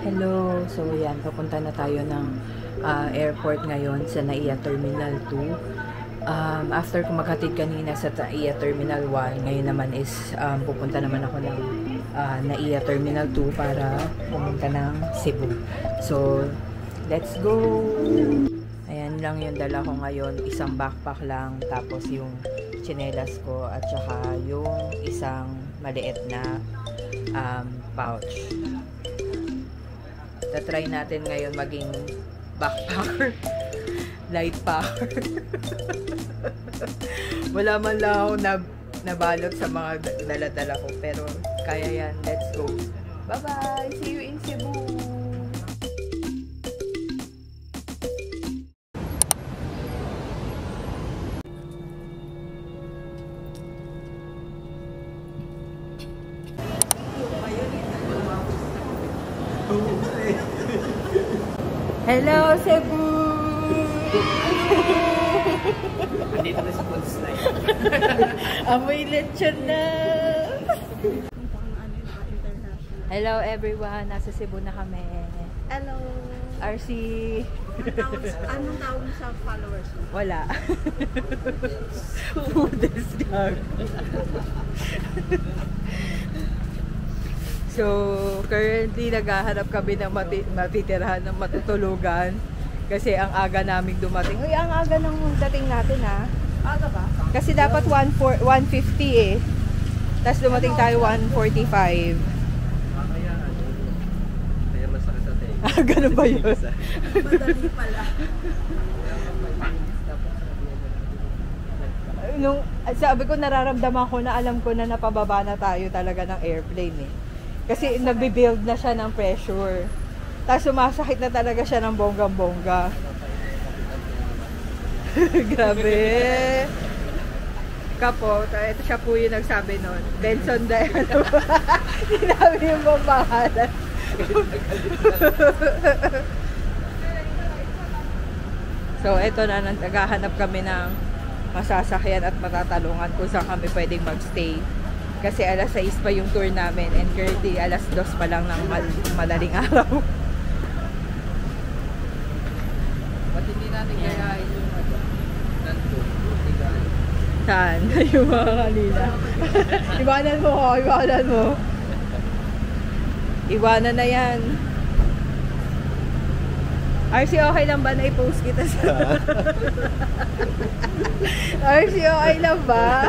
Hello! So yan, papunta na tayo ng airport ngayon sa NAIA Terminal 2. After ko maghatid kanina sa NAIA Terminal 1, ngayon naman is pupunta naman ako ng NAIA Terminal 2 para pumunta ng Cebu. So, let's go! Ayan lang yung dala ko ngayon, isang backpack lang, tapos yung tsinelas ko at saka yung isang maliit na pouch. Try natin ngayon maging backpacker. Light packer. Wala man lang ako nabalot sa mga dala-dala ko. Pero kaya yan. Let's go. Bye-bye! See you in Cebu! Hello, Cebu! Andito na si Food Slide. Amoy lechon na! Hello everyone! Nasa Cebu na kami. Hello! RC! Anong tawag mo sa followers mo? Wala. Fooders lang. So, currently naghahanap kami ng matitirahan ng matutulugan kasi ang aga naming dumating. Uy, ang aga ng dating natin ha. Aga ba? Kasi dapat 150 eh. Tapos dumating tayo 145. Kaya masakit sa tayo. Ah, ganun ba yun? Madali pala. Nung, sabi ko nararamdaman ko na alam ko na napababa na tayo talaga ng airplane eh. Kasi nagbe-build na siya ng pressure. Tapos sumasakit na talaga siya ng bonggang-bongga. Grabe. Kapo, ito siya po yung nagsabi nun. Benson Diano. Sinabi yung mong pangalan. So, ito na, naghahanap kami ng masasakyan at matatalungan kung saan kami pwedeng magstay. Kasi alas 6 pa yung tour namin and currently alas 2 pa lang ng madaling araw. Ba't hindi natin kaya yung nandun? Saan? Yung mga kanina. Iwanan mo ko, iwanan mo. Iwanan na yan. RC, okay lang ba na i-post kita sa... RC, okay lang ba?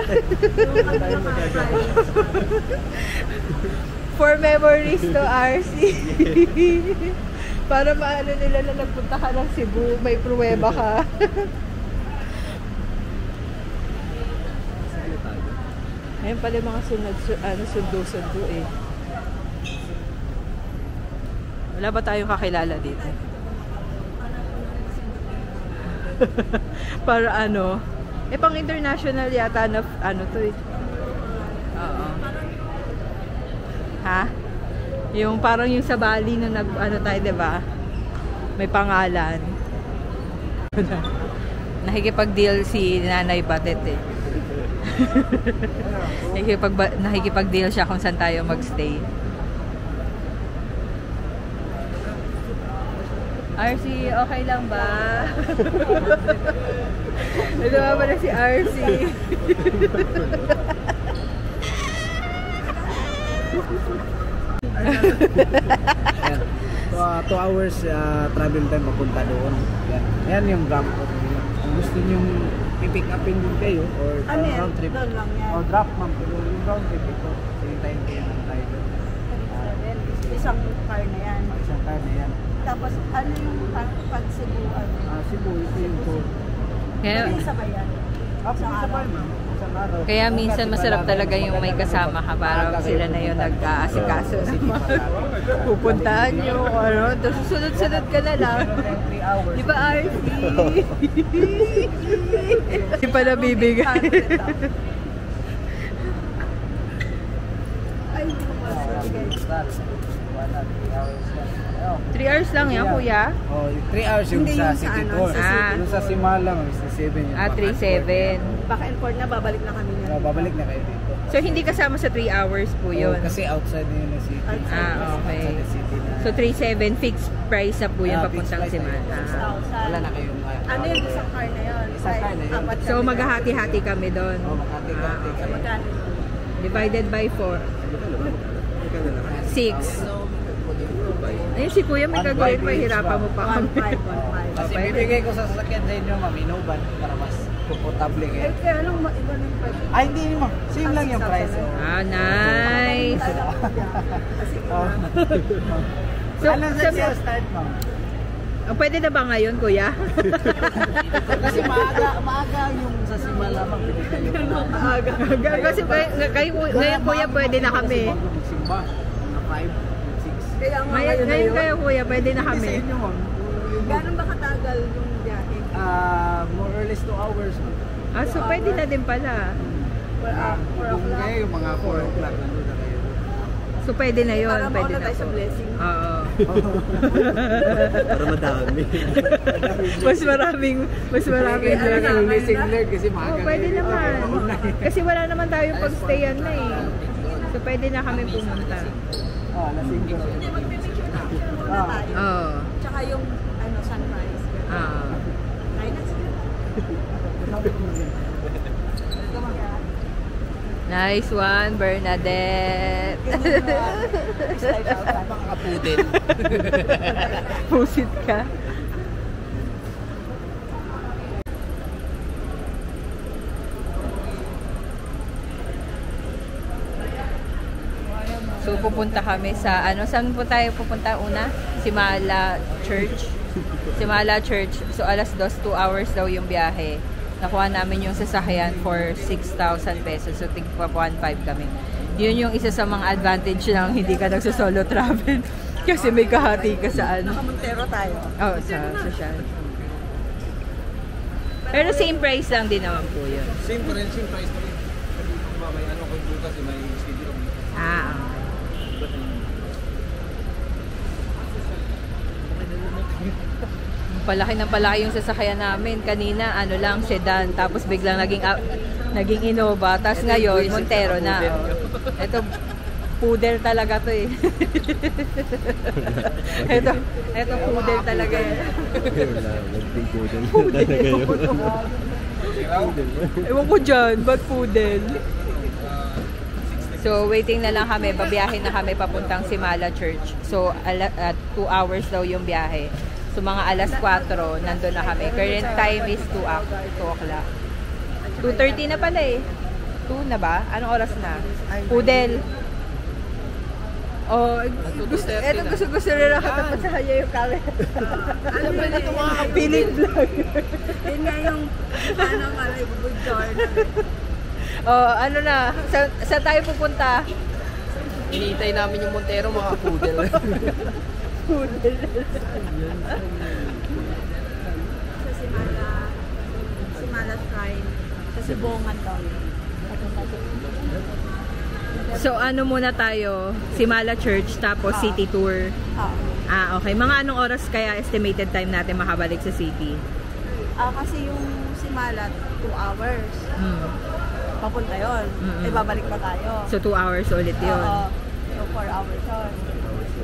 For memories to RC. Para maano nila na nagpunta ka ng Cebu, may pruweba ka. Ayun pala mga sundo-sundo eh. Wala ba tayong kakilala dito? Para ano? Eh pang international yata na ano to eh. Oo. Ha? Yung parang yung sa Bali na nag ano tayo, 'di ba? May pangalan. Nakikipag-deal si Nanay Batet eh. Nakikipag-deal siya kung saan tayo magstay. RC, okay lang ba? Ito ba pala si RC? 2 hours travel time papunta doon. Yan yung drop. Kung gusto nyo i-pick upin din kayo or round trip. Or drop ma'am. Yung round trip ito. Hintayin kayo ng tayo. Isang car na yan. Isang car na yan. Tapos ano yung pag-Cebu? Cebu, ito yung tour. Kaya, Isa ba yan? Isang araw. Isang araw. kaya minsan masarap talaga yung may kasama ka para sila na yung nag-aasikaso ng mga pupuntahan nyo. Ano, susunod-sunod ka na lang. Di ba, RC? Hindi pa nabibigay. Ay, sige. 3 hours lang yan, kuya? Oh, 3 hours yung Hindi sa yung sa city ano, tour. sa Yung sa Simala, sa 7 yung 3-7. Back and forth na, babalik na kami niya. babalik na kayo dito. So, So, hindi kasama sa 3 hours po yun. Kasi outside na yun na city. Okay. Outside the city na. So, 3,700 fixed price na po yun papuntang fixed price na yun. Simala. Wala na kayong Ano yung isang car na yun? Isang car na yun. So, maghahati-hati kami doon. Makati-kati. Sa magkano? Divided by 4. 6. Ayun, si Kuya may gagawin pa. Hirapan mo pa kami. 1.5. Kasi bibigay ko sa sasakyan sa inyo, ma'am, Inovan, para mas komportable kayo. Kaya anong iba ng price? Ay, hindi ma'am. Same lang yung price. Ah, nice. So, ano sa start, ma'am? Pwede na ba ngayon, Kuya? Kasi maaga yung sa Simala, ma'am. Kasi ngayon, Kuya, pwede na kami. Magsimba. 5, 6. Kaya nga Ngayon kayo, Kuya, pwede na Sa kami. inyo, ma'am. Gano'n ba katagal yung biyahe? More or less 2 hours. Ah, so pwede na din pala. Kung ngayon, yung mga 4 o'clock, nandun na kayo. So pwede na yun. Para Pwede mauna na tayo sa po. blessing. Oo. Para madami. Mas maraming Blessing Lord kasi maaga. Oh, pwede naman. Kasi wala naman tayong pagstayan na eh. So pwede na kami pumunta. Lasing ko. Hindi, magpipicture na. Muna tayo. Oo. Tsaka yung sunrise. Oo. Ay, na sige. Nice one, Bernadette. Mga kapudin. Pusit ka. So pupunta kami sa saan po tayo pupunta una? Simala Church. Simala Church. So alas 2 hours daw yung biyahe. Nakuha namin yung sasakyan for 6,000 pesos. So tigpa 1,500 kami. Yun yung isa sa mga advantage ng hindi ka nagso-solo travel. Kasi may kahati ka sa Nakamontero tayo. Oh, sa social. Pero same price lang din naman po yun. Same price pa rin. May ano ko bukas, may schedule. Ah, palaki ng palaki yung sasakyan namin. Kanina, lang, sedan. Tapos biglang naging Innova. Tapos ngayon, Montero na. Oh. Ito, poodle talaga to eh. ito poodle talaga eh. Wala, nagping poodle. Ewan ko dyan, ba't poodle? So, waiting na lang kami. Babiyahin na kami papuntang Simala Church. So, 2 hours daw yung biyahe. So, mga alas 4, nandun na kami. Current time is 2 o'clock. 2:30 na pala eh. 2 na ba? Anong oras na? Poodle. Oh, gusto nila katapat sa kanya yung camera. Alam mo na ito mga Piling vlog. Yun nga yung malay good journal. Oh, sa tayo pupunta? Hinihintay namin yung Montero, mga poodle. Poodle. Sa Simala Shrine. Sa Sibongan daw. So, muna tayo? Simala Church, tapos city tour. Ah, okay. Mga anong oras kaya estimated time natin makabalik sa city? Kasi yung Simala, 2 hours. Papunta yun. Mm-mm. Babalik pa tayo. So, 2 hours ulit yun. Oo. So, 4 hours yun.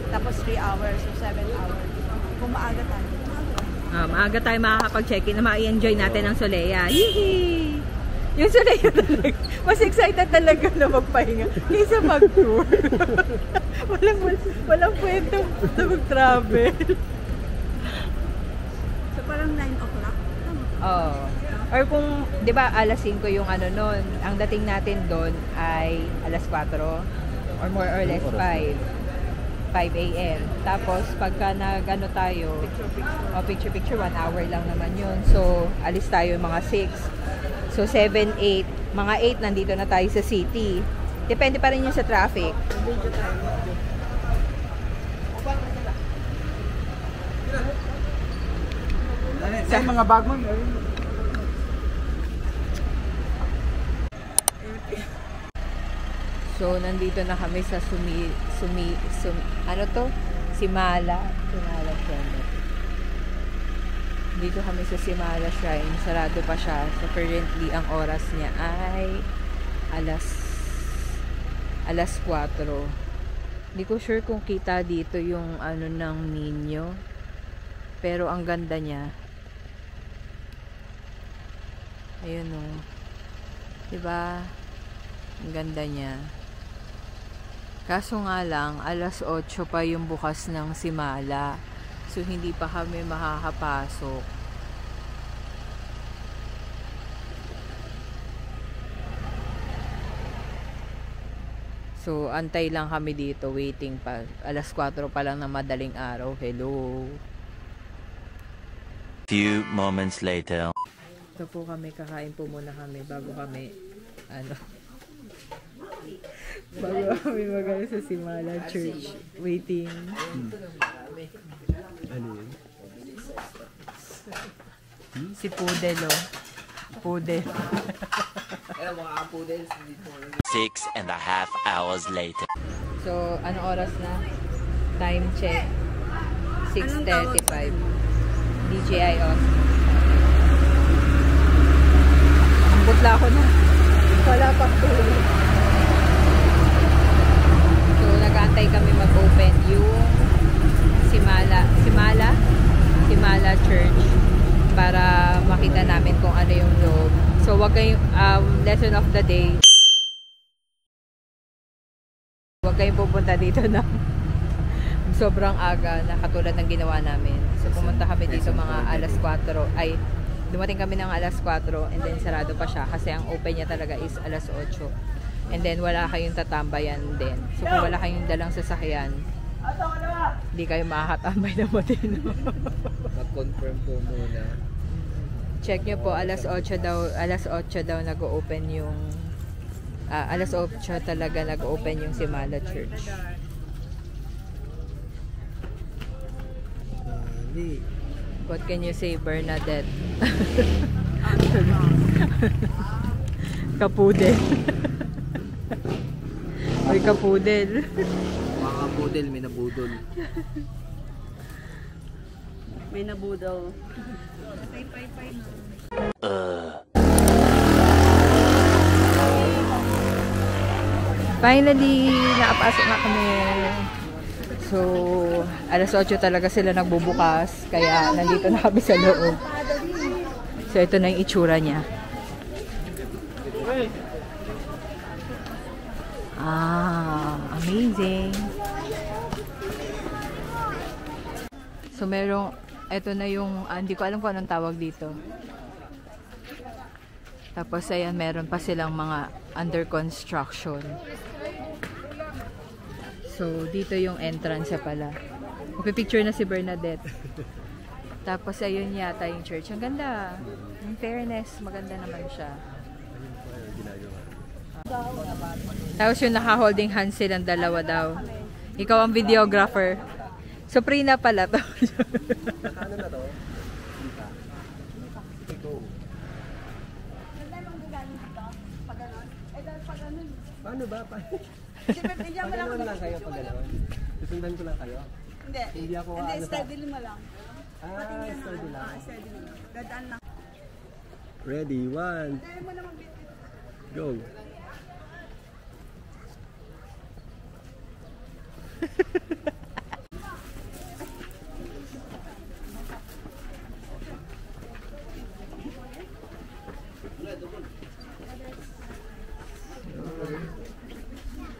Tapos 3 hours. So, 7 hours. Kung maaga tayo. Maaga tayo makakapag-check-in na ma-enjoy natin ang Solea. Yee! Yung Solea talaga. Mas excited talaga na magpahinga. Kaysa mag-tour. walang kwentong mag-travel. So, parang 9 o'clock. Oh. Or kung, di ba, alas 5 yung nun, ang dating natin doon ay alas 4 or more or less 5 a.m. Tapos, pagka tayo, picture-picture, 1 hour lang naman yun. So, alis tayo mga 6. So, 7, 8. Mga 8, nandito na tayo sa city. Depende pa rin yun sa traffic. Video tayo. Sa mga bagong So, nandito na kami sa Simala Shrine. Dito kami sa Simala Shrine. Sarado pa siya. So, currently, ang oras niya ay alas alas 4. Hindi ko sure kung kita dito yung ano ng Nino. Pero ang ganda niya. Ayun o. Diba? Ang ganda niya. Kaso nga lang, alas 8 pa yung bukas ng Simala. So, hindi pa kami makakapasok. So, antay lang kami dito, waiting pa. Alas 4 pa lang na madaling araw. Hello. Few moments later. Ito po kami, kakain po muna kami bago kami, bago kami mag-ano sa Simala Church. Waiting. Ano yun? Si Pudel, oh. Pudel. 6.5 hours later. So, anong oras na? Time check. 6:35. DJI off. Butla ako na. Wala pang tulog. So, nag-aantay kami mag-open yung Simala Church para makita namin kung ano yung loob. So, wag kayong lesson of the day. Wag kayong pupunta dito na sobrang aga na katulad ng ginawa namin. So, pumunta kami dito mga alas 4. Ay, dumating kami ng alas 4 and then sarado pa siya kasi ang open niya talaga is alas 8. And then wala kayong tatambayan din. So kung wala kayong dalang sasakyan, hindi kayo makakatambay na matino. Mag-confirm po muna. Check nyo po, alas 8 daw nag-open yung alas 8 talaga nag-open yung Simala Church. What can you say, Bernadette? Kapudel. Uy, kapudel. Mga kapudel, may nabudol. May nabudol. Finally, nakapasok na kami. So, alas 8 talaga sila nagbubukas. Kaya, nandito na kami sa loob. So, ito na yung itsura niya. Amazing. So, ito na yung, hindi ko alam kung anong tawag dito. Tapos, ayan, meron pa silang mga under construction. So, dito yung entrance pala. Magpipicture na si Bernadette. Tapos, ayun yata yung church. Ang ganda. In fairness, maganda naman siya. Tapos yung naka-holding hands silang dalawa daw. Ikaw ang videographer. So, Prina pala to. Ano na to? Paano ba? Pag-gano'n lang kayo, pag-gano'n. Susundan ko lang kayo. Hindi ako steady mo lang. Steady lang. Steady mo lang. Dadaan lang. Ready, 1. Go.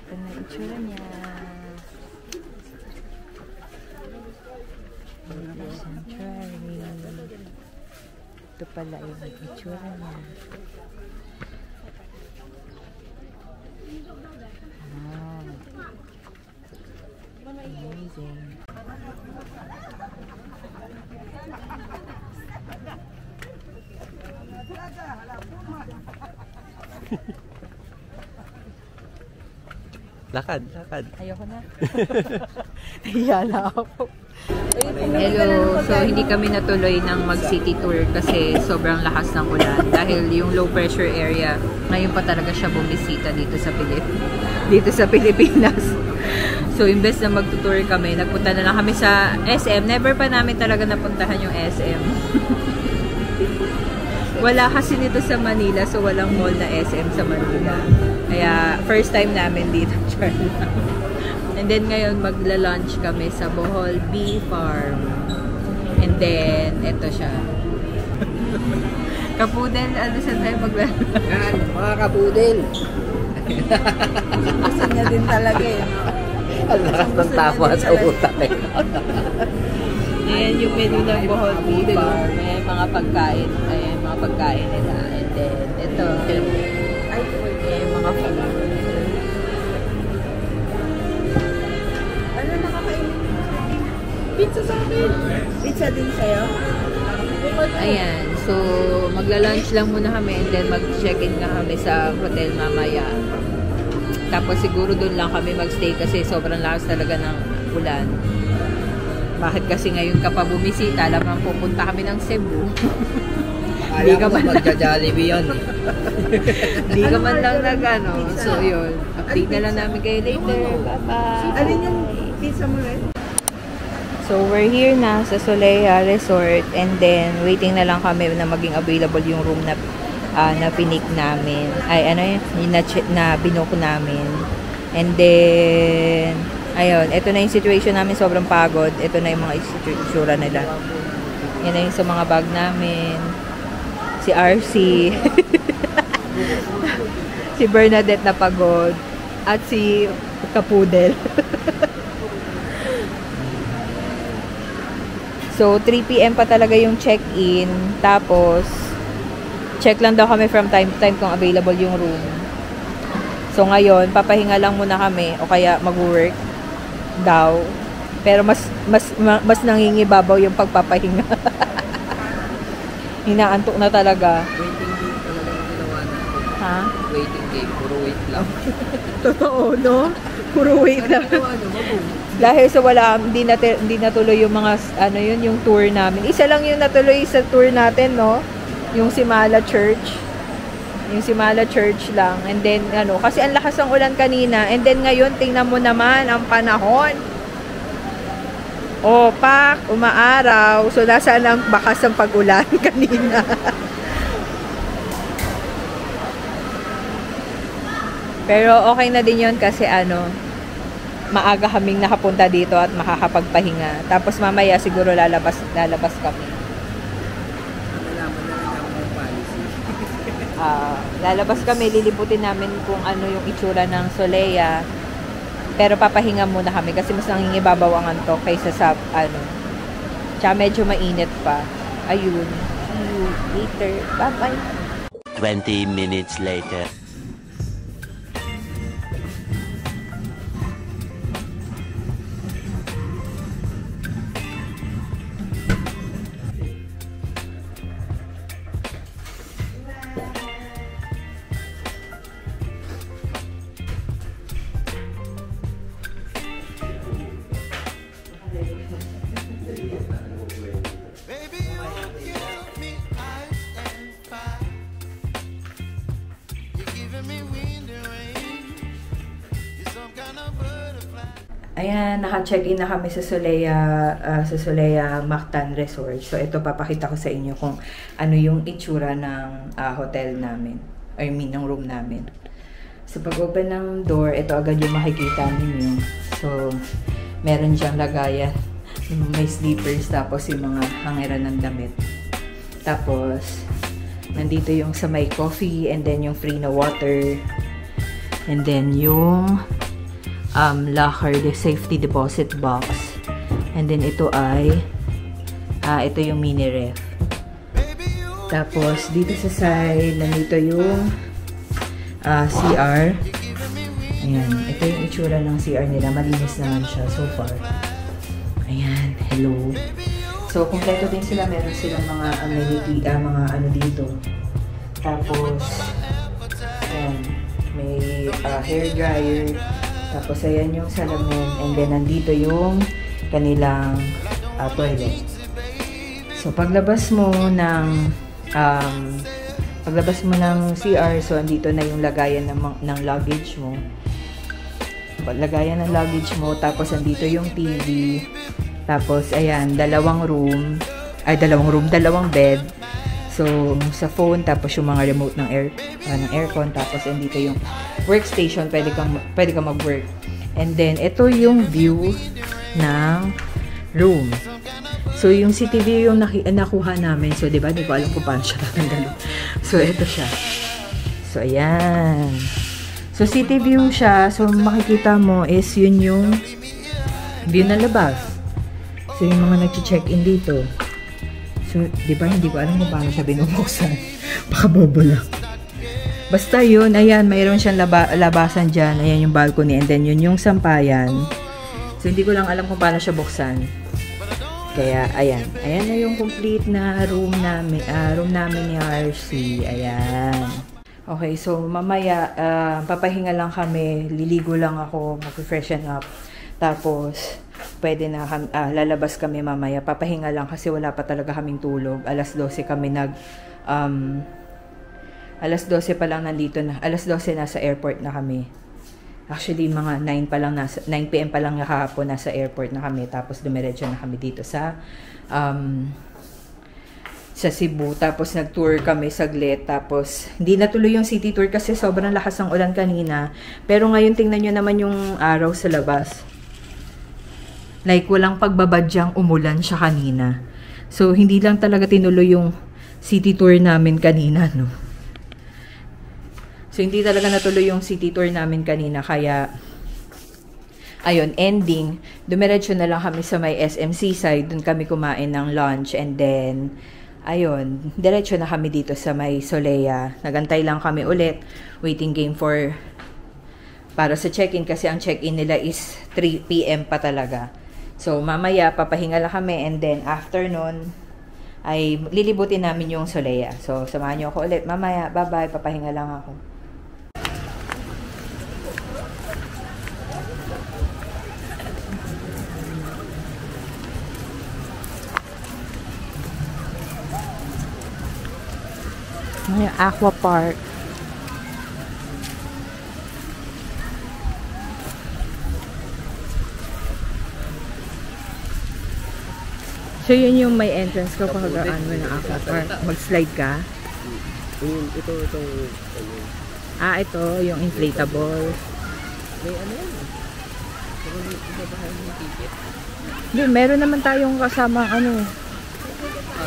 Ito na itsura niya. Sanctuary. Ito pala yung itsura niya. Amazing. Lakad. Ayoko na. Nahiya na ako. Hello. So, hindi kami natuloy ng mag-city tour kasi sobrang lakas ng ulan. Dahil yung low pressure area, ngayon pa talaga siya bumisita dito sa Pilipinas. So, imbes na mag-tour kami, nagpunta na lang kami sa SM. Never pa namin talaga napuntahan yung SM. Wala kasi nito sa Manila, so walang mall na SM sa Manila. Kaya, first time namin dito, Charla. And then, ngayon, magla-lunch kami sa Bohol Bee Farm. And then, eto siya. Kapudel, ano sa tayo magla-lunch? Yan, mga kapudel. Gusto niya din talaga eh. Ang lakas ng tawa sa utak eh. Ayan yung menu ng Bohol Bee Farm. Ayan mga pagkain. Ayan mga pagkain nila. And then, ito. Ayan mga food. Ano nakakainin? Pizza sa akin! Pizza din sa'yo? Ayan. So, magla-lunch lang muna kami and then mag-check-in nga kami sa hotel mamaya. Tapos siguro doon lang kami magstay kasi sobrang lakas talaga ng ulan. Bakit kasi ngayon ka pa bumisita, alam naman pupunta kami ng Cebu. Hindi ka man magja-Jollibee yun. Hindi ka man lang nag-ano. So, yun. Update na lang namin kayo later. Bye-bye! Alin yung pizza mo rin? So, we're here na sa Solea Resort and then waiting na lang kami na maging available yung room na na pinik namin. Ay, ano yun? Na binook namin. And then, ayun, ito na yung situation namin. Sobrang pagod. Ito na yung mga itsura nila. Yan na yung sa mga bag namin. Si RC. Si Bernadette na pagod. At si Kapudel. So, 3 PM pa talaga yung check-in. Tapos, check lang daw kami from time to time kung available yung room. So, ngayon, papahinga lang muna kami o kaya mag-work daw. Pero mas nangingibabaw yung pagpapahinga. Hinaantok na talaga. Waiting game talaga yung ginawa natin. Ha? Waiting game, puro wait lang. Totoo, no? Puro wait lang. Dahil sa wala, hindi natuloy yung mga, ano yun, yung tour namin. Isa lang yung natuloy sa tour natin, no? Yung Simala Church. Yung Simala Church lang. And then, ano, kasi ang lakas ng ulan kanina. And then ngayon, tingnan mo naman ang panahon. Oh, pak, umaaraw. So, nasaan ang bakas ng pag-ulan kanina? Pero okay na din yun kasi ano, maaga kaming nakapunta dito at makakapagpahinga. Tapos mamaya siguro lalabas kami. Nalaman na namin yung policy. Lalabas kami, lilibutin namin kung ano yung itsura ng Solea. Pero papahinga muna kami kasi mas nangingibabaw ang antok kaysa sa ano. Tsaka medyo mainit pa. Ayun. See you later. Bye-bye. 20 minutes later. Ayan, naka-check-in na kami sa Solea Mactan Resort. So, ito papakita ko sa inyo kung ano yung itsura ng hotel namin. I mean, ng room namin. So, pag-open ng door, ito agad yung makikita ninyo. So, meron diyang lagayan. May sleepers, tapos yung mga hangeran ng damit. Tapos, nandito yung sa may coffee, and then yung free na water. And then, yung locker, the safety deposit box. And then ito ay ito yung mini ref. Tapos dito sa side nandito yung CR. Ayan, ito yung itsura ng CR nila. Malinis naman siya so far. Ayan, hello. So kompleto din sila, meron silang mga amenity, mga ano dito. Tapos ayan, may hair dryer. Tapos, ayan yung salamin. And then, nandito yung kanilang toilet. So, paglabas mo ng CR, so, andito na yung lagayan ng luggage mo. Lagayan ng luggage mo. Tapos, andito yung TV. Tapos, ayan, dalawang bed. So, sa phone, tapos yung mga remote ng aircon, tapos dito yung workstation, pwede kang mag-work. And then, ito yung view ng room. So, yung city view yung nakuha namin. So, diba? Hindi ko alam kung paano siya tatanggalin. So, ito siya. So, ayan. So, city view siya. So, makikita mo is yun yung view ng labas. So, yung mga nag-check-in dito. So, diba? Hindi ko alam kung paano siya binubuksan. Baka bobo lang. Basta yun, ayan, mayroon siyang labasan dyan. Ayan yung balcony. And then, yun yung sampayan. So, hindi ko lang alam kung paano siya buksan. Kaya, ayan. Ayan na yung complete na room namin ni RC. Ayan. Okay, so, mamaya, papahinga lang kami. Liligo lang ako. Mag-freshen up. Tapos, pwede na, lalabas kami mamaya. Papahinga lang kasi wala pa talaga kaming tulog. Alas 12 kami alas 12 pa lang nandito na. Alas 12 nasa airport na kami. Actually, mga 9 PM pa lang kahapon nasa airport na kami. Tapos dumiretso na kami dito sa Cebu. Tapos nag-tour kami saglit. Tapos hindi natuloy yung city tour kasi sobrang lakas ng ulan kanina. Pero ngayon tingnan nyo naman yung araw sa labas. Like walang pagbabadyang umulan siya kanina. So hindi lang talaga tinuloy yung city tour namin kanina, no? So, hindi talaga natuloy yung city tour namin kanina. Kaya, ayun, ending. Dumiretso na lang kami sa may SMC side. Doon kami kumain ng lunch. And then, ayun, diretso na kami dito sa may Solea. Nagantay lang kami ulit. Waiting game para sa check-in. Kasi ang check-in nila is 3 PM pa talaga. So, mamaya, papahinga lang kami. And then, after nun, ay lilibutin namin yung Solea. So, samahan nyo ako ulit. Mamaya, bye-bye. Papahinga lang ako. May aqua park. So, yun yung may entrance ko pag ano ng aqua park. Mag-slide ka? Ito. Ito, yung inflatable. May ano yan? Ibabahan yung ticket. Hindi, meron naman tayong kasamang ano.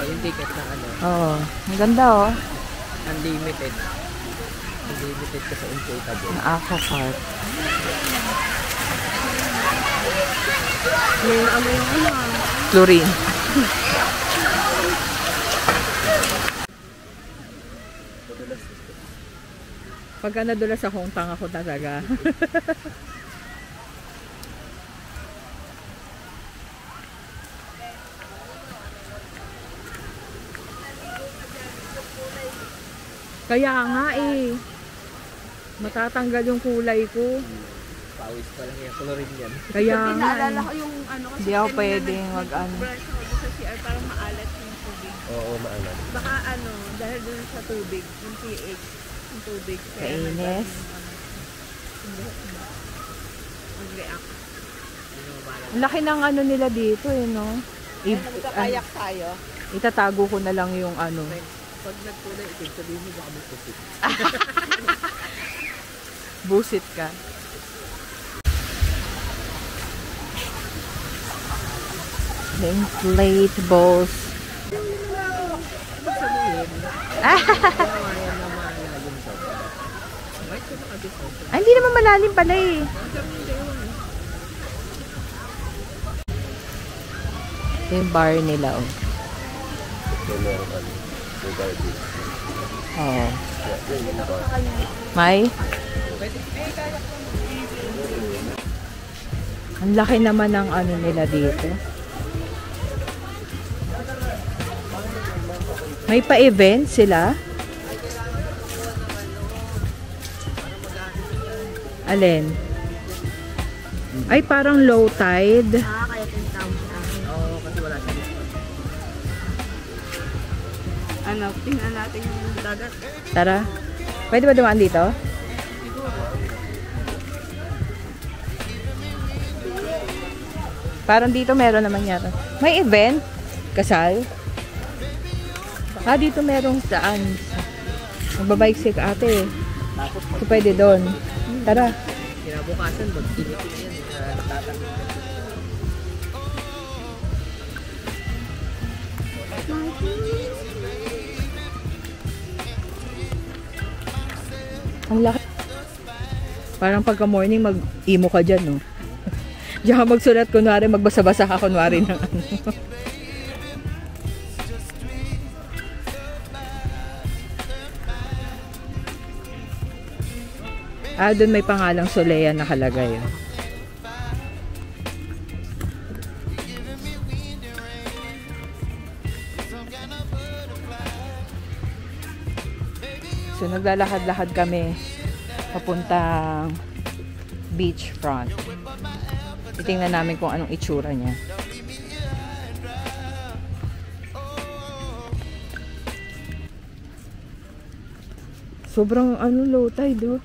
Yung ticket na ano. Oo. Ang ganda, oh. Unlimited ka sa inflatable. Ang aqua park. May ano yung ano. Chlorine. Pagka nadulas akong tanga ko talaga. Kaya nga eh. Matatanggal yung kulay ko. Pawis pa lang yung chlorine yan. Kaya nga. Naalala ko yung ano kasi Hindi ako pwedeng mag-ano. brush ako doon sa CR parang maalat yung tubig. Oo, maalat. Baka ano, dahil doon sa tubig, yung pH, yung tubig. Kainis. Mag-react. Ang laki ng ano nila dito eh, no? Magkakayak tayo. Itatago ko na lang yung ano. Pag nagkulay, sabihin mo baka magpusit. Busit ka. The inflatables. Ay, hindi naman malalim pala eh. Ito yung bar nila, oh. Oh. May? Ang laki naman ng ano nila dito. May pa-event sila? Alin? Ay, parang low tide. Kaya tinatawag sa akin. Oo, kasi wala siya. Ano, tingnan natin yung dagat. Tara. Pwede ba dumaan dito? Parang dito meron naman yata. May event? Kasal? Dito merong saan. Magbabike si ate. So, pwede doon. Tara. Kinabukasan, mag-inipin yan. Tatanong. Ang laki. Parang pagka morning, mag-emo ka dyan, no? Diyan ka magsulat, kunwari, magbasa-basa ka, kunwari ng ano. Doon may pangalang Solea nakalagay. So, naglalakad-lakad kami papuntang beachfront. Titingnan namin kung anong itsura niya. Sobrang low tide, oh.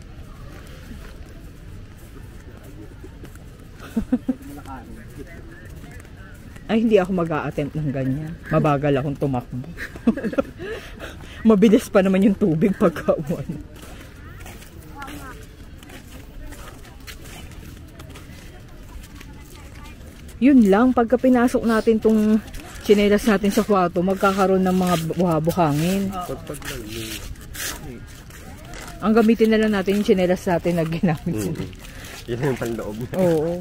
Ay, hindi ako mag-a-attempt ng ganyan. Mabagal akong tumakbo. Mabilis pa naman yung tubig pagka-uwan. Yun lang, pagka pinasok natin tong tsinelas natin sa kwarto, magkakaroon ng mga buhabukangin. Ang gamitin na lang natin yung tsinelas natin na ginamit. Yan yung panloob. Oo,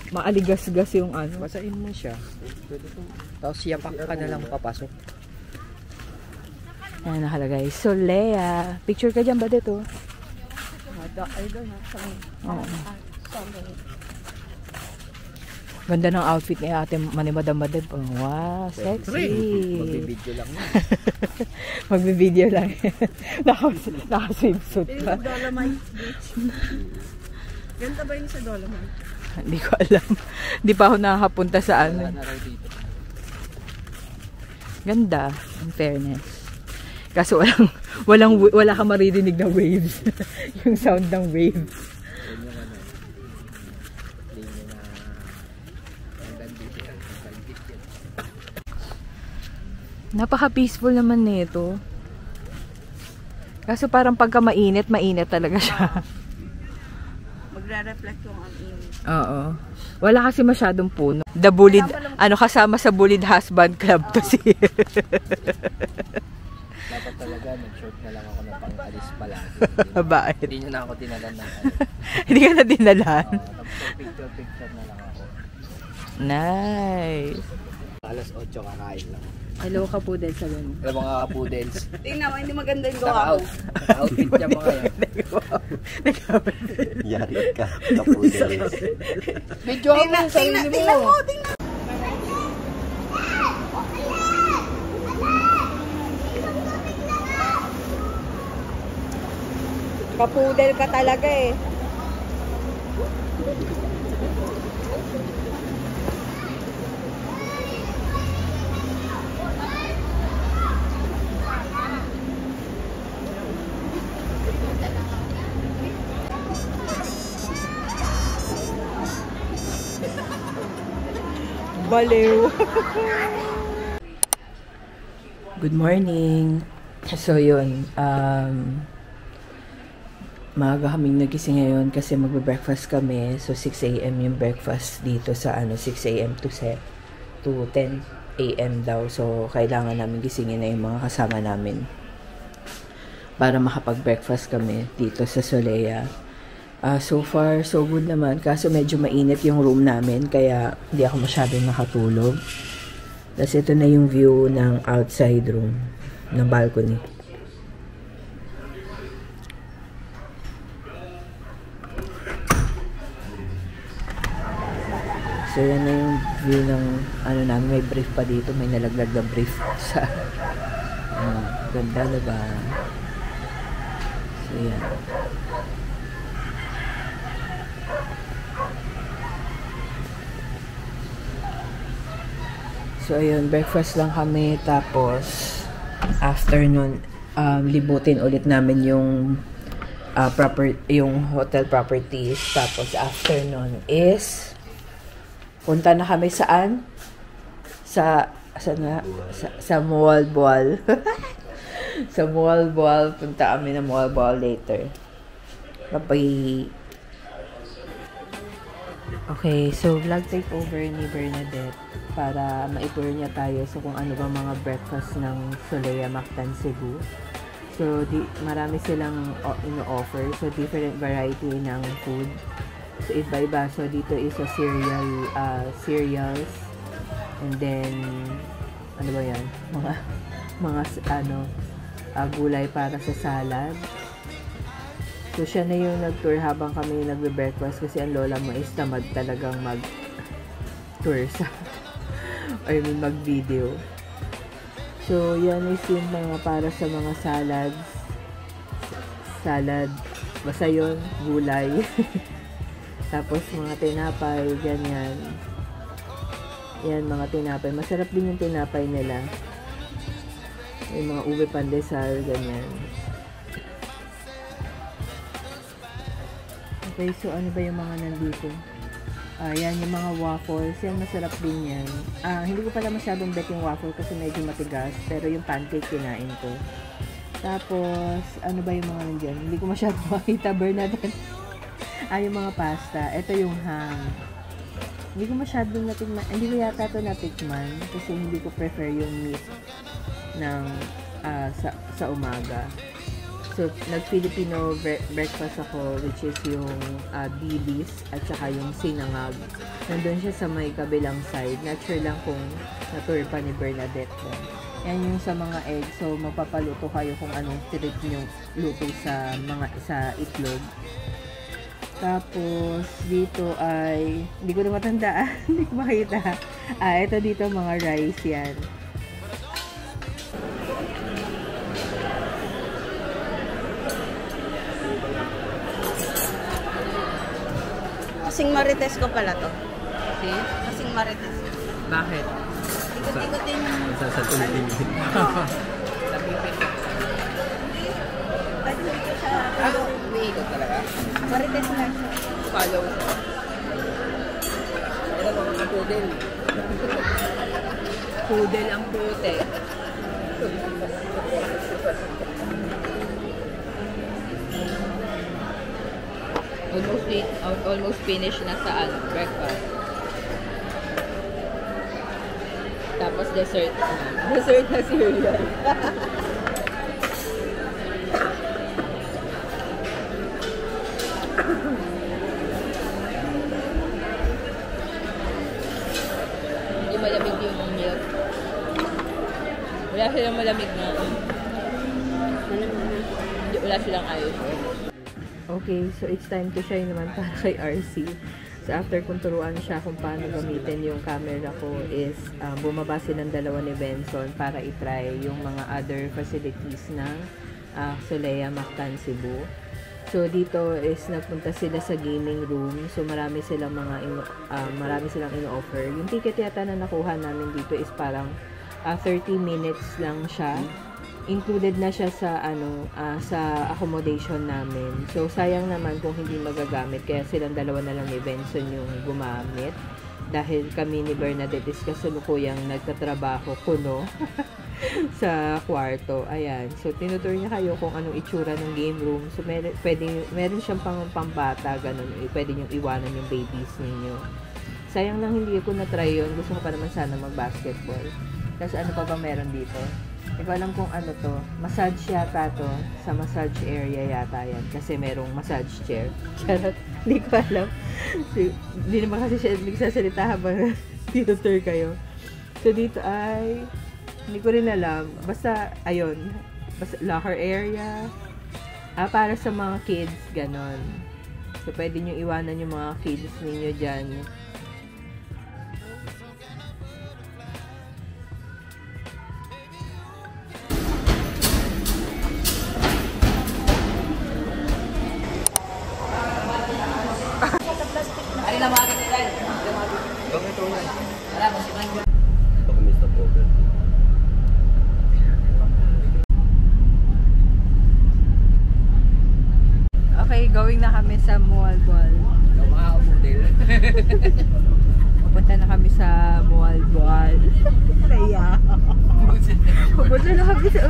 maaligas-gas yung ano. Basain mo siya. Tapos yapak ka na lang papasok. Ayan nakalagay. Solea. Picture ka dyan ba dito? Ay, doon. Oo. Ganda ng outfit ni ate Manimadam-madam. Wow, sexy. Magbibideo lang mo. Magbibideo lang. Naka-swimsuit pa. Dolomite Beach. Ganda ba yung sa Dolomite? Hindi ko alam. Hindi pa ako nakakapunta sa ano. Ganda, in fairness. Kaso wala ka maririnig na waves. Yung sound ng waves. Napaka-peaceful naman nito. Kaso parang pagka mainit talaga siya. Magre-reflect yung ang init. Oo. Wala kasi masyadong puno. The bullied, kasama sa bullied husband club to si. Dapat talaga, nag-short na lang ako ng pang-alis palagi. Bakit? Hindi nyo na ako dinalan na. Hindi ka na dinalan? Picture na lang ako. Nice. Alas 8 kakain lang. Hello, Kapudel sa ganun. Alam mga kapudels. Tingnan mo, hindi maganda yung gawa ko. Naka-outfit niya mga yan. Yari ka, kapudels. Video ako yung sarili mo. Tingnan mo, tingnan. Kapudel ka talaga eh. Baliw. Good morning. So yun, maaga kaming nagising ngayon kasi magbe-breakfast kami. So 6 AM yung breakfast dito sa 6 AM to 10 AM daw. So kailangan namin gisingin na yung mga kasama namin para makapag-breakfast kami dito sa Solea. So far, so good naman. Kaso medyo mainit yung room namin, kaya hindi ako masyadong nakatulog. Tapos ito na yung view ng outside room, ng balcony. So yan na yung view ng namin. May brief pa dito, may nalaglag na brief sa ganda, diba? So yan. So, ayun, breakfast lang kami. Tapos, afternoon, libutin ulit namin yung yung hotel properties. Tapos, afternoon is punta na kami saan? Sa mall. Sa Mall Ball. Punta kami ng Mall Ball later. Bye-bye. Okay, so vlog takeover ni Bernadette para maipur niya tayo sa kung ano ba mga breakfast ng Solea Mactan Cebu. So, marami silang ino-offer. So, different variety ng food. So, iba-iba. So, dito is a cereals. And then, ano ba yan? Gulay para sa salad. So, siya na yung nag-tour habang kami nagbe-breakfast kasi ang lola mo is tamad talagang mag-tour sa mag-video. So, yan is yung mga para sa mga salad, basta yun, gulay. Tapos, mga tinapay, ganyan. Yan, mga tinapay. Masarap din yung tinapay nila. Yung mga ube pandesal, ganyan. Okay, so ano ba yung mga nandito? Yan, yung mga waffles. Yan, masarap din yan. Hindi ko pala masyadong bet yung waffle kasi medyo matigas. Pero yung pancake, kinain ko. Tapos, ano ba yung mga nandyan? Hindi ko masyadong makita, Bernadette. Yung mga pasta. Ito yung ham. Hindi ko masyadong natikman. Hindi ko yata ito natikman kasi hindi ko prefer yung meat ng sa umaga. So, nag-Filipino breakfast ako, which is yung bibis at saka yung sinangag. Nandun siya sa may kabilang side. Not sure lang kung na-tour pa ni Bernadette. Yan yung sa mga egg. So, mapapaluto kayo kung anong trip nyo luto sa itlog. Tapos, dito ay, hindi ko na matandaan. Hindi ko makita. Ito dito mga rice yan. Kasing Marites ko pala to. Kasing Marites. Bakit? Ikot-ikotin. Sa Philippines. Sa Philippines. Pwede dito siya. Umiikot talaga. Marites lang siya. Follow siya. Ano mga poodle? Poodle ang puti. Almost finished na sa breakfast. Tapos dessert. Dessert na cereal. Hindi malamig yung milk. Wala silang malamig na. Wala silang ayos. Okay, so it's time to shine naman para kay RC. So after kong turuan siya kung paano gamitin yung camera ko is bumaba silang dalawa ni Benson para itry yung mga other facilities ng Solea Mactan Cebu. So dito is nagpunta sila sa gaming room. So marami silang ino-offer. Yung ticket yata na nakuha namin dito is parang 30 minutes lang siya. Included na siya sa sa accommodation namin. So sayang naman kung hindi magagamit kaya silang dalawa na lang ni Benson yung gumamit dahil kami ni Bernadette is kasalukuyang nagtatrabaho kuno sa kwarto. Ayan. So tinutur niya kayo kung anong itsura ng game room. So meron siyang pambata ganun. Pwede niyo iwanan yung babies ninyo. Sayang lang hindi ko na-try yun. Gusto ko pa naman sana mag-basketball. Kasi ano pa ba meron dito? Hindi ko alam kung ano to. Massage yata to. Sa massage area yata yan. Kasi merong massage chair. Charot. Hindi ko alam. Hindi naman kasi siya nagsasalita habang tinutur kayo. So dito ay hindi ko rin alam. Basta, ayun. Basta locker area. Para sa mga kids. Ganon. So pwede nyo iwanan yung mga kids ninyo dyan. Okay, going na kami sa Mall Ball. Pupunta na kami sa Mall Ball. Raya. Pupunta na kami sa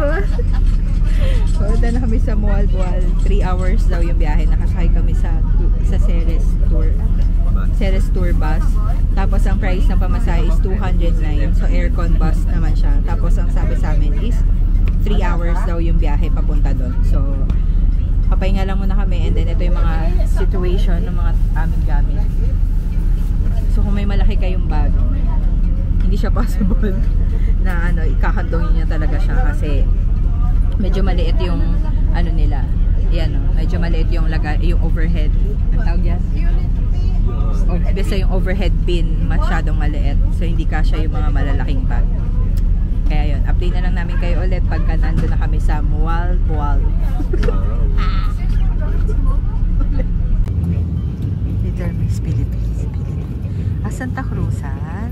So, doon na kami sa Mualboal. 3 hours daw yung biyahe. Nakasakay kami sa Ceres Tour bus. Tapos, ang price ng pamasahe is 209. So, aircon bus naman siya. Tapos, ang sabi sa amin is 3 hours daw yung biyahe papunta doon. So, papahinga lang muna kami. And then, ito yung mga situation ng mga aming gamit. So, kung may malaki kayong bag, hindi siya possible na ikakandongin niya talaga siya kasi medyo maliit yung nila. Yan medyo maliit yung overhead. Ang tawag yan? Basta yung overhead bin masyadong maliit. So hindi kasya yung mga malalaking bag. Kaya yun, update na lang namin kayo ulit pagka nandun na kami sa Mualboal. Little Miss Philippines. Santa Cruzan.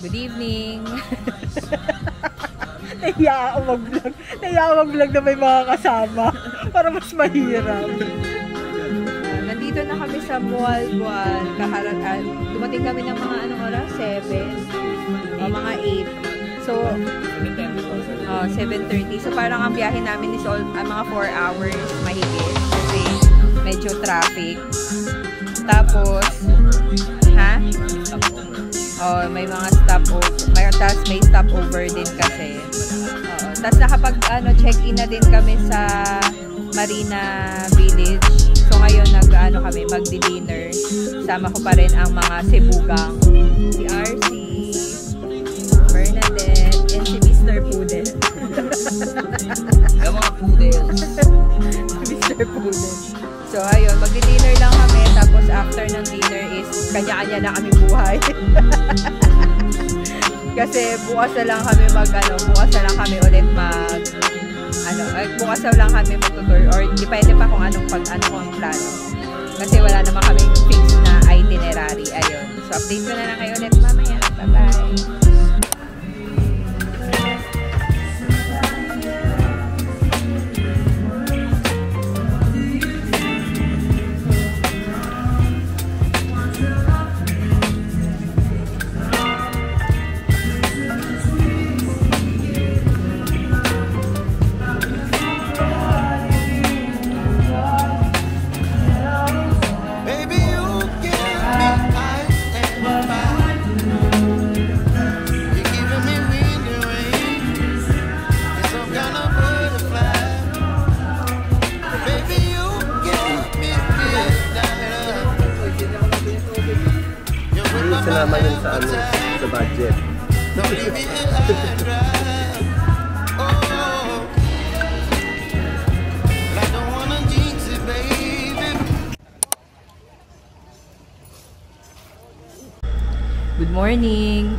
Good evening! Nahiya ako mag-vlog na may mga kasama para mas mahirap. Nandito na kami sa Mualboal. Dumating kami ng mga oras? 7 o mga 8. So, 7:30. So, parang ang biyahe namin is mga 4 hours mahigit kasi medyo traffic. Tapos, may mga stopover. May stopover din kasi. Tapos check-in na din kami sa Marina Village. So ngayon kami magdi-dinner. Sama ko pa rin ang mga Cebugang. Si RC, Bernadette, and si Mr. Pudel. Yung mga Pudels. Mr. Pudel. So ayun, magdi-dinner lang kami. Tapos after ng dinner is kanya-kanya na kami buhay. Kasi bukas na lang kami ulit bukas na lang kami mag-tour or depende pa kung anong plano. Kasi wala naman kami fixed na itinerary. Ayun. So update ko na lang kayo ulit mamaya. Bye-bye! Sinama yun sa budget. Good morning!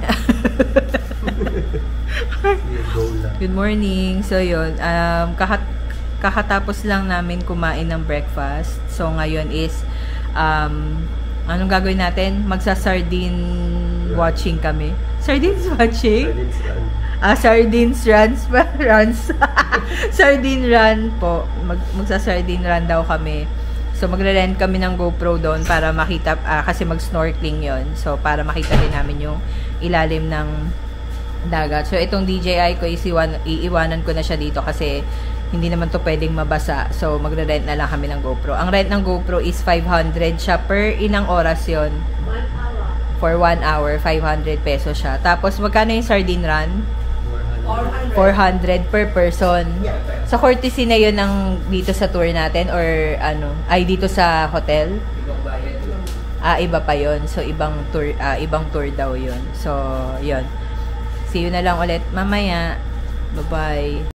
Good morning! So yun, kakatapos lang namin kumain ng breakfast. So ngayon is anong gagawin natin? Magsa-sardine watching kami. Sardines watching? Sardines runs. Sardine run po. Magsa-sardine run daw kami. So magre-rent kami ng GoPro doon para makita, kasi mag-snorkeling yon. So para makita din namin yung ilalim ng dagat. So itong DJI ko iiwanan ko na siya dito kasi hindi naman to pwedeng mabasa. So, magre-rent na lang kami ng GoPro. Ang rent ng GoPro is 500 siya per ilang oras yon. 1 hour. For 1 hour, 500 pesos siya. Tapos, magkano yung sardine run? 400 per person. So, courtesy na yun ng dito sa tour natin or dito sa hotel? Iba pa yon. So, ibang tour daw yun. So, yun. See you na lang ulit mamaya. Bye-bye.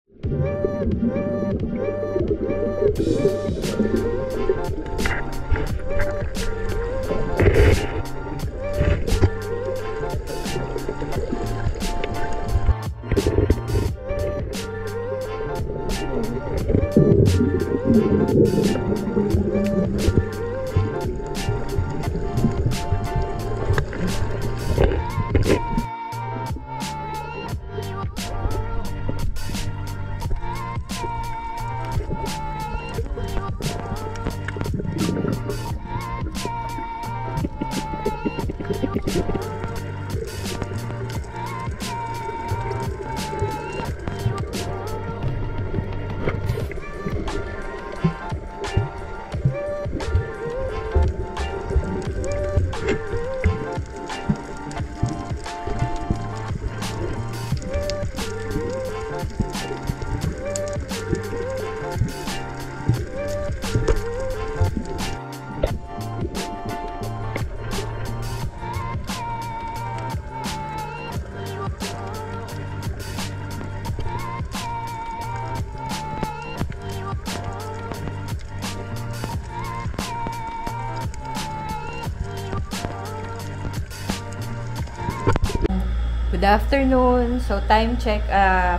Good afternoon. So, time check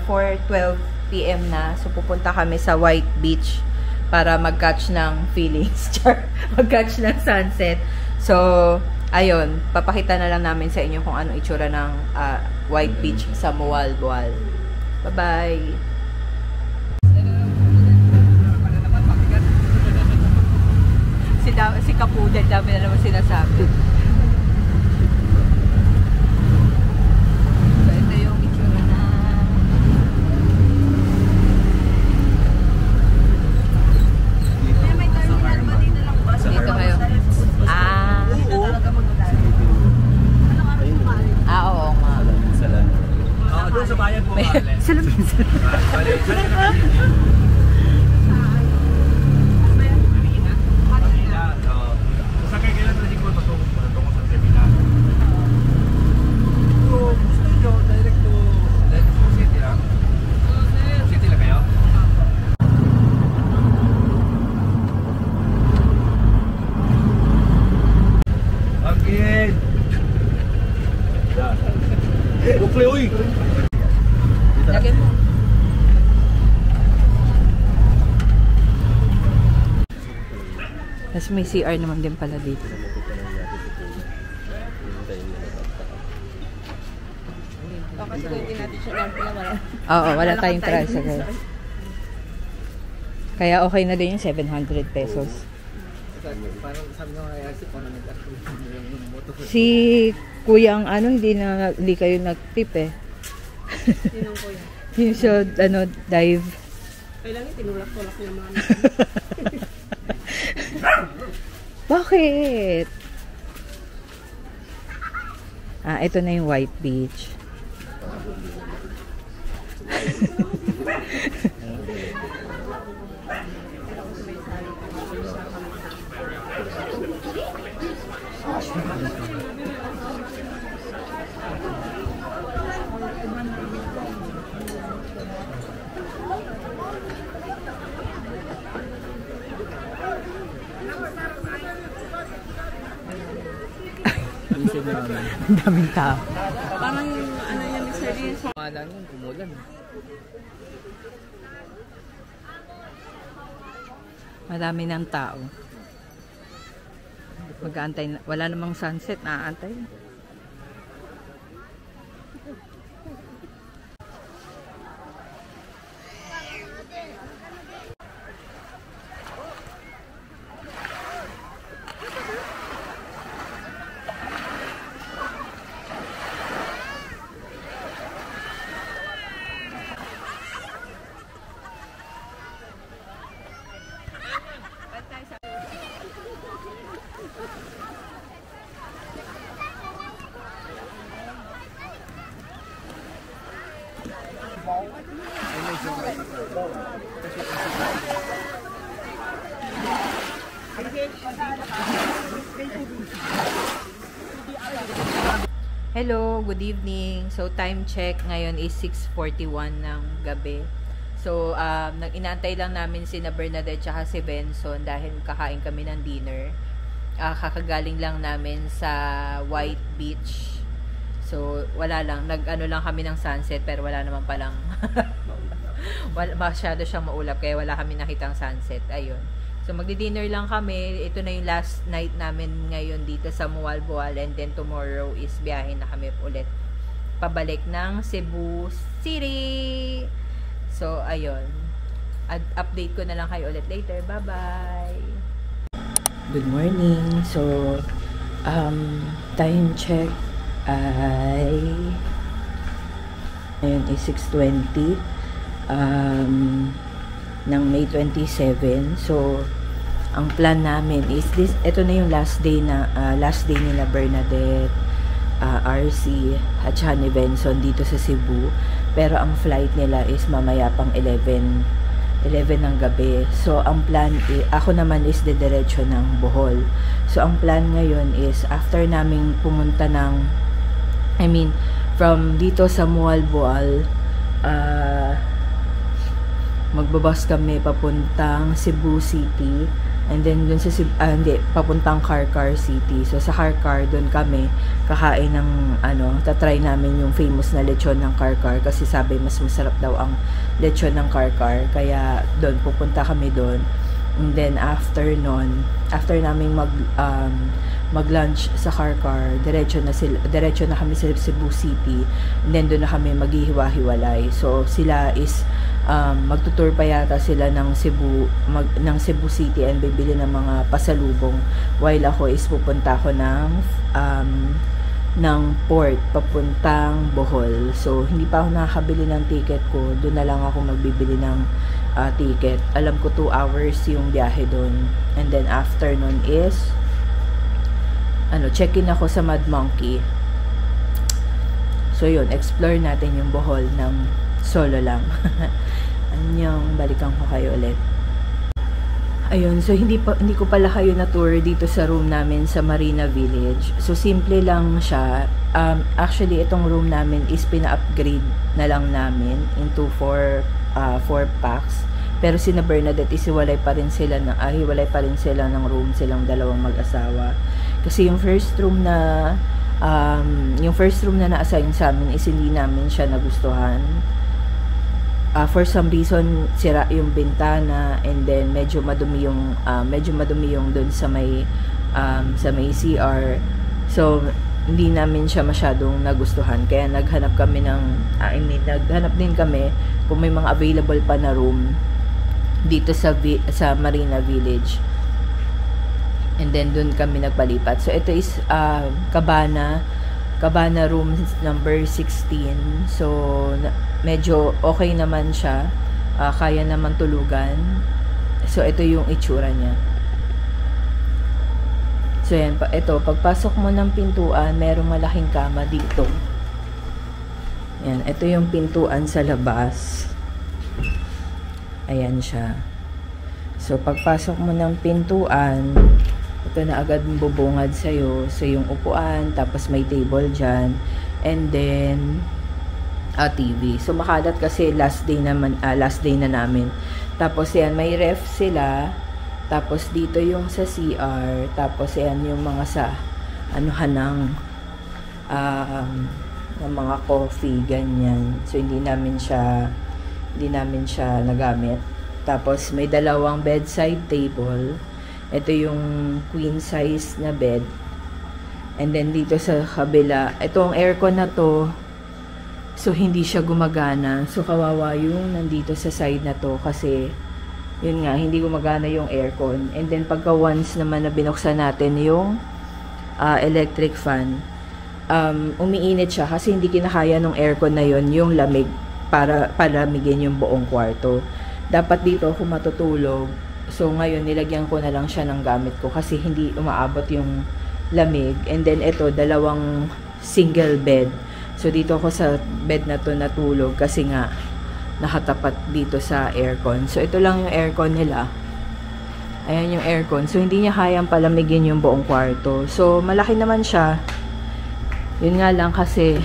for 12 p.m. na. So, pupunta kami sa White Beach para mag-catch ng feelings. Mag-catch ng sunset. So, ayun. Papakita na lang namin sa inyo kung anong itsura ng White Beach sa Mualboal. Bye-bye! Si Kapudel, dami na naman sinasabi. Doon sa bayan po. Salamat. Sa kailan na ko patungo sa terminal. So, gusto nyo direct to city lang? City lang kayo? Again! Bukle, uy! Lagyan mo. Tapos may CR naman din pala dito. Kasi kung hindi natin siya lang pala. Oo, wala tayong tricycle. Kaya okay na din yung 700 pesos. Parang sabi nga kaya si Kono yung motor. Si Kuyang hindi kayo nag-tip eh. Sinong kuya? Yung sa dive. Kailangan tinulak-tulak naman. Bakit? Ito na yung White Beach. Ang daming tao. Parang yan, Mr. Lee. Malang yung kumulan. Madami ng tao. Mag-aantay na. Wala namang sunset. Naaantay. Hello, good evening. So time check ngayon is 6:41 ng gabi. So inaantay lang namin si Bernadette at si Benson dahil kakain kami ng dinner. Kakagaling lang namin sa White Beach. So wala lang, nag-ano lang kami ng sunset pero wala naman palang masyado siyang maulap kaya wala kami nakitang sunset. Ayun. So magdi-dinner lang kami. Ito na yung last night namin ngayon dito sa Mualboal, and then tomorrow is biyahe na kami ulit pabalik ng Cebu City. So ayun. Update ko na lang kayo ulit later. Bye-bye. Good morning. So time check ay ngayon is 6:20 ng May 27. So ang plan namin is ito na yung last day nila Bernadette, RC at saka ni Benson dito sa Cebu, pero ang flight nila is mamaya pang 11 ng gabi. So ang plan ako naman is diretso ng Bohol. So ang plan ngayon is after naming pumunta from dito sa Mualboal, magbabas kami papuntang Cebu City, And then dun sa papuntang Karkar City. So sa Karkar doon kami kakain ng tatry namin yung famous na lechon ng Karkar kasi sabi mas masarap daw ang lechon ng Karkar. Kaya doon pupunta kami doon. And then after namin mag-lunch sa Karkar, diretso na kami sa Cebu City. And then doon na kami maghihiwa-hiwalay. So sila is magtutour pa yata sila ng Cebu City and bibili ng mga pasalubong, while ako is pupunta ako ng port papuntang Bohol. So hindi pa ako nakakabili ng ticket ko, doon na lang ako magbibili ng ticket. Alam ko 2 hours yung biyahe doon. And then after nun is check-in ako sa Mad Monkey. So yun, explore natin yung Bohol ng solo lang. Anyong, balikan ko kayo ulit. Ayun, so hindi ko pala kayo na tour dito sa room namin sa Marina Village. So simple lang siya. Actually itong room namin is pina-upgrade na lang namin into 4 packs. Pero si Bernadette is hiwalay pa rin sila ng room, silang dalawang mag-asawa. Kasi yung first room na na-assign sa amin is hindi namin siya nagustuhan. For some reason sira yung bintana, and then medyo madumi yung doon sa may CR. So hindi namin siya masyadong nagustuhan, kaya naghanap din kami kung may mga available pa na room dito sa Marina Village. And then doon kami nagpalipat. So ito is Cabana room number 16. So medyo okay naman siya, kaya naman tulugan. So ito yung itsura niya. So yan, ito pagpasok mo ng pintuan, merong malaking kama dito. Yan, ito yung pintuan sa labas. Ayan siya. So pagpasok mo ng pintuan, ito na agad bubungad sa'yo. So yung upuan, tapos may table dyan, and then TV. So makalat kasi last day na namin. Tapos yan, may ref sila. Tapos dito yung sa CR. Tapos yan yung mga sa ng mga coffee, ganyan. So hindi namin siya nagamit. Tapos may dalawang bedside table. Ito yung queen size na bed. And then dito sa kabila, itong aircon na to, so hindi siya gumagana. So kawawa yung nandito sa side na to kasi yun nga, hindi gumagana yung aircon. And then pagka once naman na binuksan natin yung electric fan, umiinit siya kasi hindi kinakaya ng aircon na yun yung lamig para palamigin yung buong kwarto. Dapat dito ako matutulog. So ngayon nilagyan ko na lang siya ng gamit ko kasi hindi umaabot yung lamig. And then ito, dalawang single bed. So dito ako sa bed na to natulog kasi nga nakatapat dito sa aircon. So ito lang yung aircon nila. Ayan yung aircon. So hindi niya kayang palamigin yung buong kwarto. So malaki naman siya. Yun nga lang kasi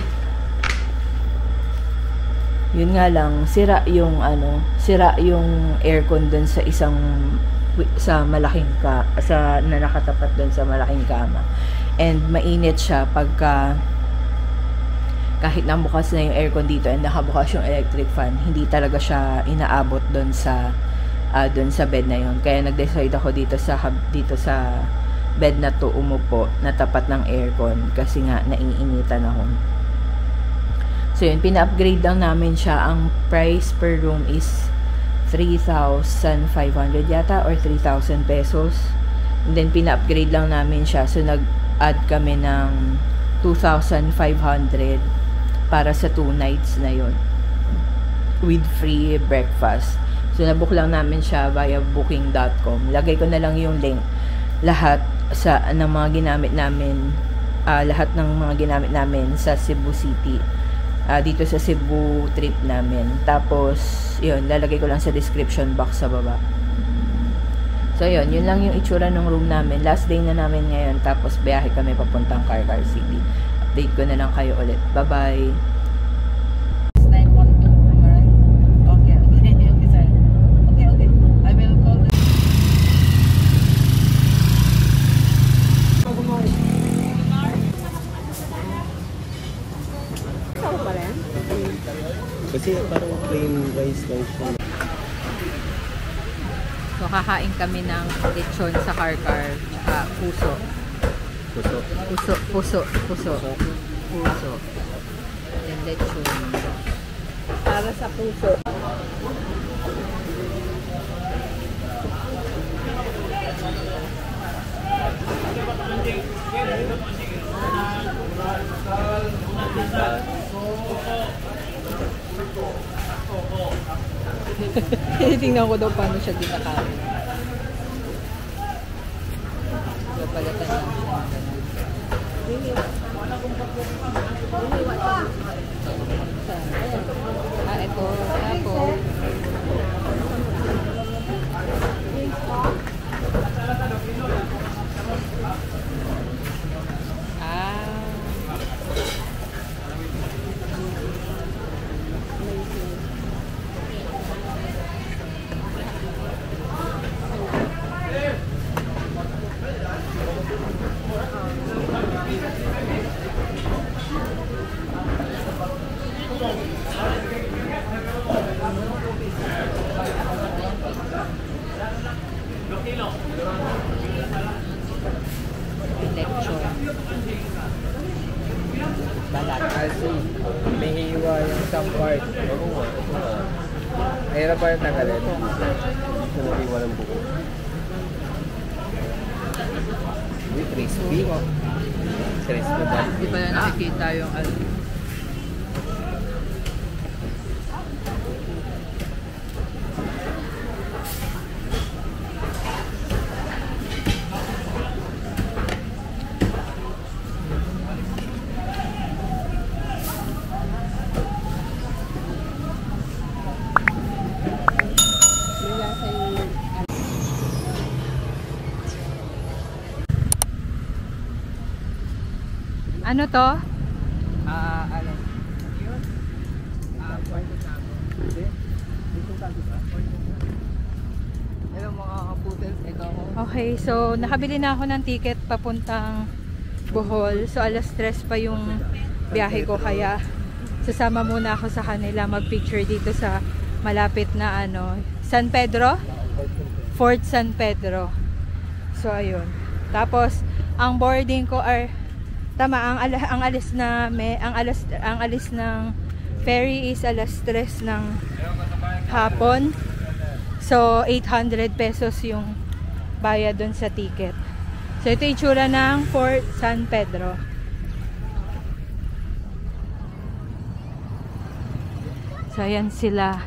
sira yung aircon dun sa malaking na nakatapat dun sa malaking kama. And mainit siya pagka kahit nabukas na yung aircon dito and nakabukas yung electric fan, hindi talaga siya inaabot doon sa bed na yun. Kaya nag-decide ako dito sa bed na to umupo na tapat ng aircon kasi nga naiinitan ako. So yun, pina-upgrade lang namin siya. Ang price per room is 3,500 yata or 3,000 pesos. And then pina-upgrade lang namin siya. So nag-add kami ng 2,500 para sa 2 nights na yon with free breakfast. So nabook lang namin siya via booking.com. Lagay ko na lang yung link. Lahat ng mga ginamit namin sa Cebu City. Dito sa Cebu trip namin. Tapos yun, lalagay ko lang sa description box sa baba. So yun lang yung itsura ng room namin. Last day na namin ngayon. Tapos biyahe kami papuntang Karkar City. Update ko na lang kayo ulit. Bye-bye! Kasi parang plain rice lang siya. So, kakain kami ng lechon sa Karkar. Puso. Puso. Puso. Puso. Puso. Puso. And lechon. Para sa puso. Tingnan ko daw paano siya dinakain. Papalatan lang siya. Ito. Ako. Lechon. Balat. Kasi may hiwa yung isang part. Mahirap pa yung tanggalin. Ito na rin walang buko. Crispy. Crispy ba? Hindi pa na nakikita yung ano to? Ano? Yun? Kwarto sa ako. Hindi? Dito tayo ba? Hello mga kaputels, ito ako. Okay, so nakabili na ako ng ticket papuntang Bohol. So alas 3 pa yung biyahe ko, kaya sasama muna ako sa kanila mag-picture dito sa malapit na San Pedro? Fort San Pedro. So ayun. Tapos ang boarding ko tama, ang alis ng ferry is alas 3 ng hapon. So 800 pesos yung bayad dun sa ticket. So ito yung itsura ng Fort San Pedro. So ayan sila.